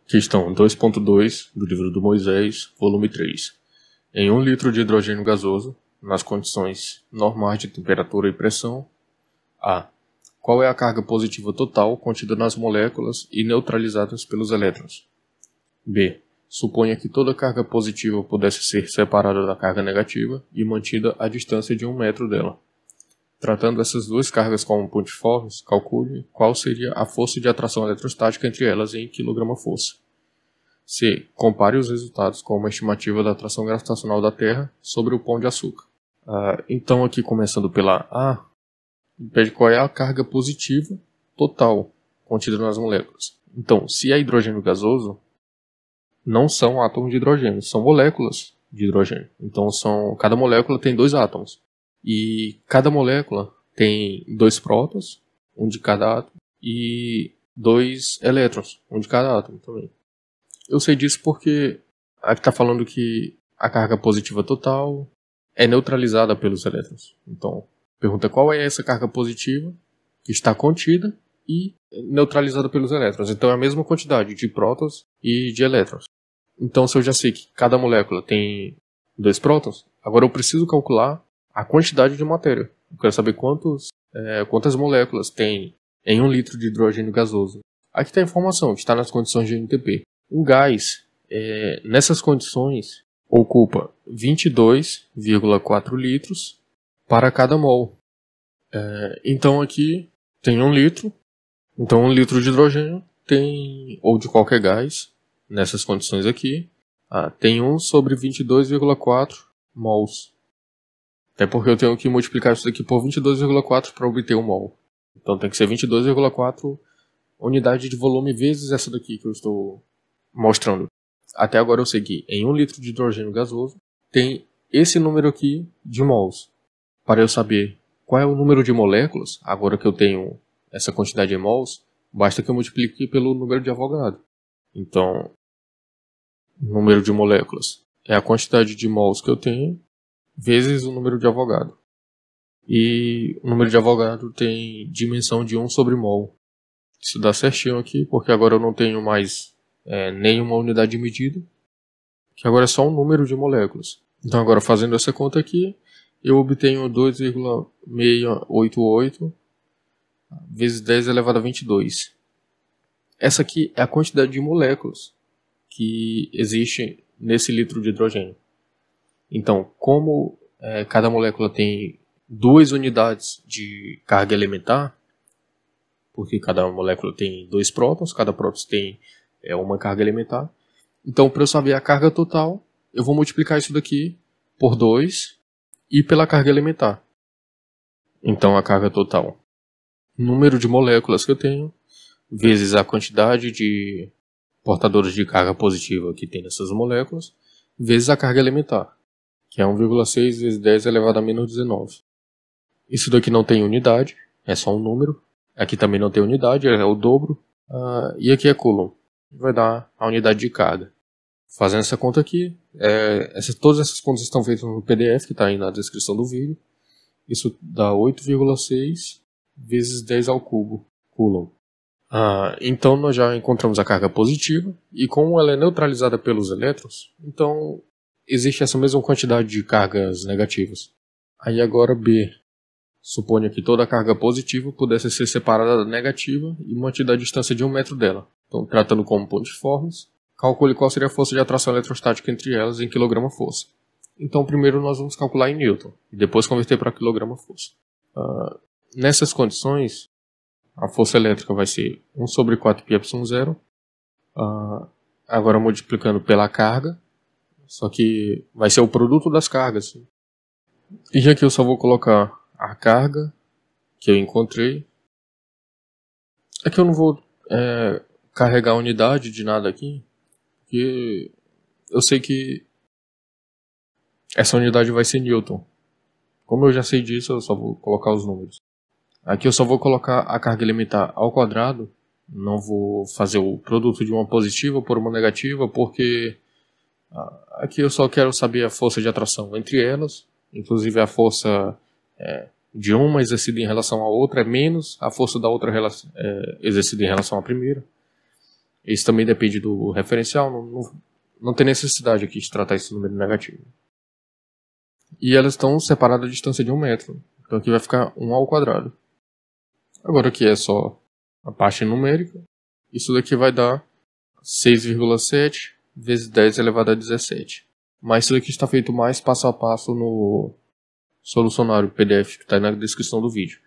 Questão 2.2 do livro do Moisés, volume 3. Em 1 litro de hidrogênio gasoso, nas condições normais de temperatura e pressão, A. Qual é a carga positiva total contida nas moléculas e neutralizadas pelos elétrons? B. Suponha que toda carga positiva pudesse ser separada da carga negativa e mantida à distância de 1 metro dela. Tratando essas duas cargas como pontiformes, calcule qual seria a força de atração eletrostática entre elas em quilograma-força. C. Compare os resultados com uma estimativa da atração gravitacional da Terra sobre o pão de açúcar. Então, aqui começando pela A, pede qual é a carga positiva total contida nas moléculas. Então, se é hidrogênio gasoso, não são átomos de hidrogênio, são moléculas de hidrogênio. Então, cada molécula tem 2 átomos. E cada molécula tem 2 prótons, um de cada átomo, e 2 elétrons, um de cada átomo também. Eu sei disso porque aqui está falando que a carga positiva total é neutralizada pelos elétrons. Então, pergunta qual é essa carga positiva que está contida e neutralizada pelos elétrons. Então, é a mesma quantidade de prótons e de elétrons. Então, se eu já sei que cada molécula tem 2 prótons, agora eu preciso calcular a quantidade de matéria. Eu quero saber quantas moléculas tem em 1 litro de hidrogênio gasoso. Aqui está a informação, que está nas condições de NTP. Um gás, nessas condições, ocupa 22,4 litros para cada mol. Então aqui tem 1 litro. Então 1 litro de hidrogênio ou de qualquer gás, nessas condições aqui, tem 1 sobre 22,4 mols. Até porque eu tenho que multiplicar isso daqui por 22,4 para obter 1 mol. Então tem que ser 22,4 unidade de volume vezes essa daqui que eu estou mostrando. Até agora eu sei que em 1 litro de hidrogênio gasoso tem esse número aqui de mols. Para eu saber qual é o número de moléculas, agora que eu tenho essa quantidade de mols, basta que eu multiplique pelo número de Avogadro. Então, número de moléculas é a quantidade de mols que eu tenho vezes o número de Avogadro. E o número de Avogadro tem dimensão de 1 sobre mol. Isso dá certinho aqui, porque agora eu não tenho mais nenhuma unidade de medida, que agora é só um número de moléculas. Então agora fazendo essa conta aqui, eu obtenho 2,688 vezes 10 elevado a 22. Essa aqui é a quantidade de moléculas que existe nesse litro de hidrogênio. Então, como cada molécula tem 2 unidades de carga elementar, porque cada molécula tem 2 prótons, cada próton tem uma carga elementar. Então, para eu saber a carga total, eu vou multiplicar isso daqui por 2 e pela carga elementar. Então, a carga total, número de moléculas que eu tenho, vezes a quantidade de portadores de carga positiva que tem nessas moléculas, vezes a carga elementar, que é 1,6 vezes 10 elevado a menos 19. Isso daqui não tem unidade, é só um número. Aqui também não tem unidade, é o dobro. E aqui é coulomb. Vai dar a unidade de carga. Fazendo essa conta aqui, todas essas contas estão feitas no PDF, que está aí na descrição do vídeo. Isso dá 8,6 vezes 10 ao cubo, coulomb. Então nós já encontramos a carga positiva, e como ela é neutralizada pelos elétrons, então existe essa mesma quantidade de cargas negativas. Aí agora B. Suponha que toda a carga positiva pudesse ser separada da negativa e mantida à distância de 1 metro dela. Então, tratando como pontiformes, calcule qual seria a força de atração eletrostática entre elas em quilograma-força. Então, primeiro nós vamos calcular em Newton, e depois converter para quilograma-força. Nessas condições, a força elétrica vai ser 1 sobre 4 πε0. Agora multiplicando pela carga, só que vai ser o produto das cargas. E aqui eu só vou colocar a carga que eu encontrei. Aqui eu não vou carregar a unidade de nada aqui, porque eu sei que essa unidade vai ser Newton. Como eu já sei disso, eu só vou colocar os números. Aqui eu só vou colocar a carga elementar ao quadrado. Não vou fazer o produto de uma positiva por uma negativa, porque aqui eu só quero saber a força de atração entre elas. Inclusive a força de uma exercida em relação à outra é menos a força da outra exercida em relação à primeira. Esse também depende do referencial, não tem necessidade aqui de tratar esse número negativo. E elas estão separadas a distância de 1 metro. Então aqui vai ficar 1 ao quadrado. Agora aqui é só a parte numérica. Isso daqui vai dar 6,7 vezes 10 elevado a 17. Mas isso daqui está feito mais passo a passo no solucionário PDF que está na descrição do vídeo.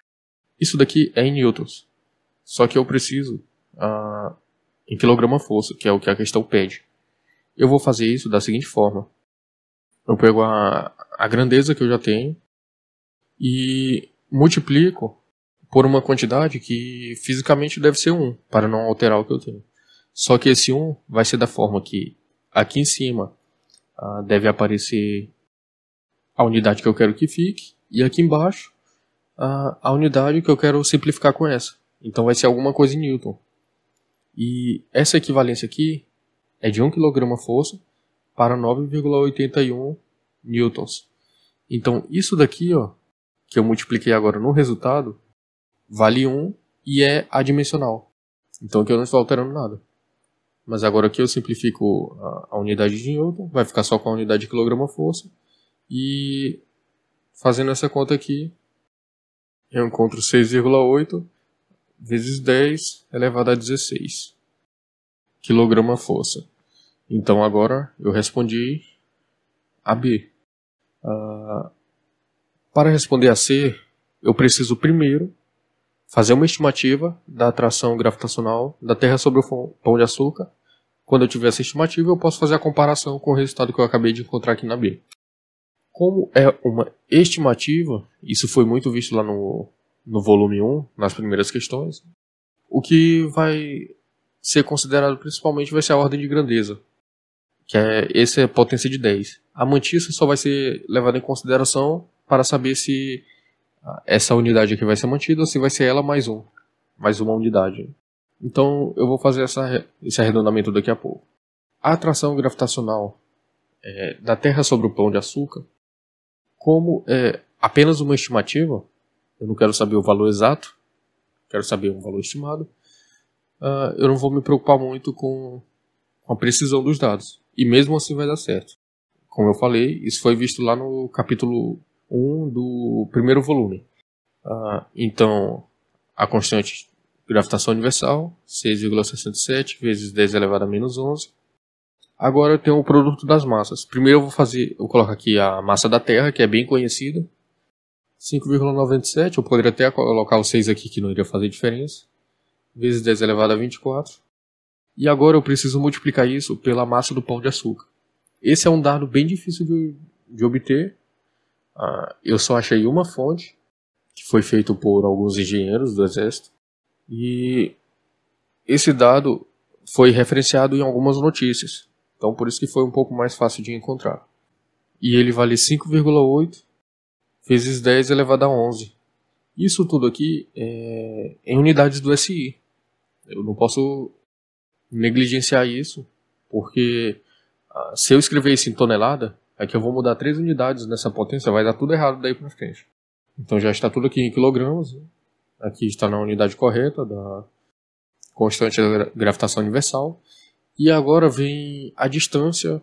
Isso daqui é em newtons. Só que eu preciso em quilograma-força, que é o que a questão pede. Eu vou fazer isso da seguinte forma. Eu pego a grandeza que eu já tenho e multiplico por uma quantidade que fisicamente deve ser 1, para não alterar o que eu tenho. Só que esse 1 vai ser da forma que aqui em cima deve aparecer a unidade que eu quero que fique, e aqui embaixo a unidade que eu quero simplificar com essa. Então vai ser alguma coisa em newton. E essa equivalência aqui é de 1 kg-força para 9,81 newtons. Então isso daqui, que eu multipliquei agora no resultado, vale 1 e é adimensional. Então aqui eu não estou alterando nada. Mas agora aqui eu simplifico a unidade de newton, vai ficar só com a unidade de quilograma-força. E fazendo essa conta aqui, eu encontro 6,8 vezes 10 elevado a 16 quilograma-força. Então agora eu respondi a B. Para responder a C, eu preciso primeiro fazer uma estimativa da atração gravitacional da Terra sobre o Pão de Açúcar. Quando eu tiver essa estimativa, eu posso fazer a comparação com o resultado que eu acabei de encontrar aqui na B. Como é uma estimativa, isso foi muito visto lá no volume 1, nas primeiras questões, o que vai ser considerado principalmente vai ser a ordem de grandeza, que essa é a potência de 10. A mantissa só vai ser levada em consideração para saber se essa unidade aqui vai ser mantida ou se vai ser ela mais uma unidade. Então eu vou fazer esse arredondamento daqui a pouco. A atração gravitacional da Terra sobre o Pão de Açúcar, como é apenas uma estimativa, eu não quero saber o valor exato, quero saber um valor estimado, eu não vou me preocupar muito com a precisão dos dados. E mesmo assim vai dar certo. Como eu falei, isso foi visto lá no capítulo 1 do primeiro volume. Então, a constante gravitação universal, 6,67 vezes 10 elevado a menos 11. Agora eu tenho o produto das massas. Primeiro eu coloco aqui a massa da Terra, que é bem conhecida. 5,97, eu poderia até colocar o 6 aqui, que não iria fazer diferença. Vezes 10 elevado a 24. E agora eu preciso multiplicar isso pela massa do pão de açúcar. Esse é um dado bem difícil de obter. Eu só achei uma fonte, que foi feito por alguns engenheiros do Exército. E esse dado foi referenciado em algumas notícias. Então por isso que foi um pouco mais fácil de encontrar. E ele vale 5,8 vezes 10 elevado a 11. Isso tudo aqui é em unidades do SI. Eu não posso negligenciar isso, porque se eu escrever isso em tonelada, é que eu vou mudar 3 unidades nessa potência, vai dar tudo errado daí pra frente. Então já está tudo aqui em quilogramas. Aqui está na unidade correta da constante da gravitação universal. E agora vem a distância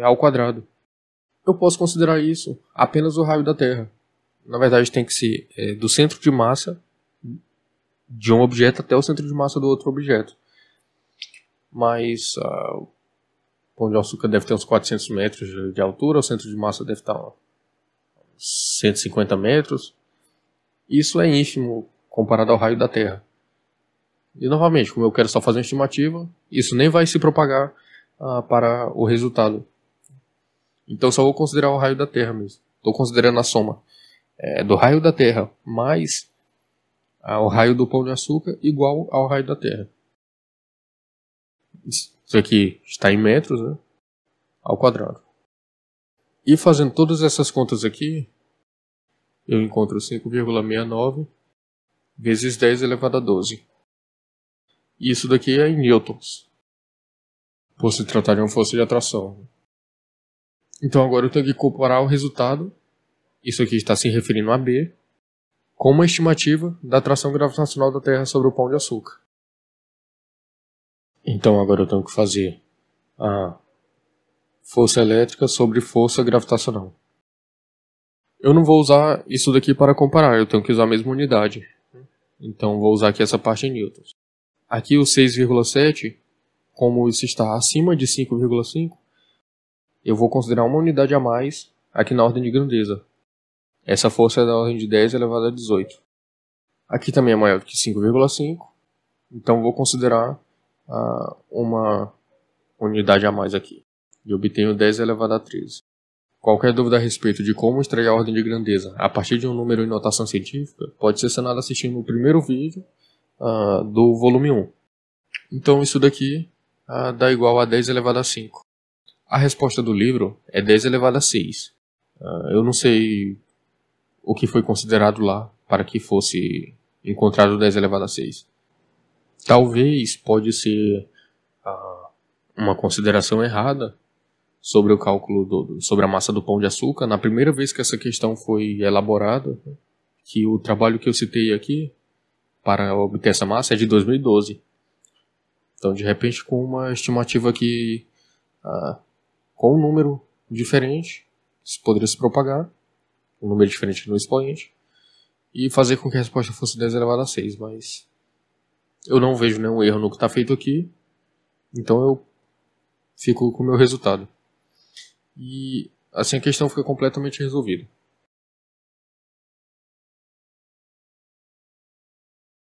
ao quadrado. Eu posso considerar isso apenas o raio da Terra. Na verdade tem que ser do centro de massa de um objeto até o centro de massa do outro objeto. Mas o Pão de Açúcar deve ter uns 400 metros de altura, o centro de massa deve estar uns 150 metros. Isso é ínfimo comparado ao raio da Terra. E novamente, como eu quero só fazer uma estimativa, isso nem vai se propagar para o resultado. Então só vou considerar o raio da Terra mesmo. Estou considerando a soma do raio da Terra mais o raio do Pão de Açúcar igual ao raio da Terra. Isso aqui está em metros, né? Ao quadrado. E fazendo todas essas contas aqui, eu encontro 5,69 vezes 10 elevado a 12. E isso daqui é em newtons, por se tratar de uma força de atração. Então agora eu tenho que comparar o resultado, isso aqui está se referindo a B, com uma estimativa da atração gravitacional da Terra sobre o Pão de Açúcar. Então agora eu tenho que fazer a força elétrica sobre força gravitacional. Eu não vou usar isso daqui para comparar, eu tenho que usar a mesma unidade. Então vou usar aqui essa parte em newtons. Aqui o 6,7, como isso está acima de 5,5, eu vou considerar uma unidade a mais aqui na ordem de grandeza. Essa força é da ordem de 10 elevado a 18. Aqui também é maior do que 5,5, então vou considerar uma unidade a mais aqui. E obtenho 10 elevado a 13. Qualquer dúvida a respeito de como extrair a ordem de grandeza a partir de um número em notação científica pode ser sanada assistindo o primeiro vídeo do volume 1. Então isso daqui dá igual a 10 elevado a 5. A resposta do livro é 10 elevado a 6. Eu não sei o que foi considerado lá para que fosse encontrado 10 elevado a 6. Talvez pode ser uma consideração errada sobre o cálculo sobre a massa do pão de açúcar. Na primeira vez que essa questão foi elaborada, que o trabalho que eu citei aqui para obter essa massa é de 2012. Então, de repente, com uma estimativa aqui com um número diferente, isso poderia se propagar, um número diferente no expoente, e fazer com que a resposta fosse 10 elevado a 6, mas eu não vejo nenhum erro no que está feito aqui, então eu fico com o meu resultado. E assim a questão fica completamente resolvida.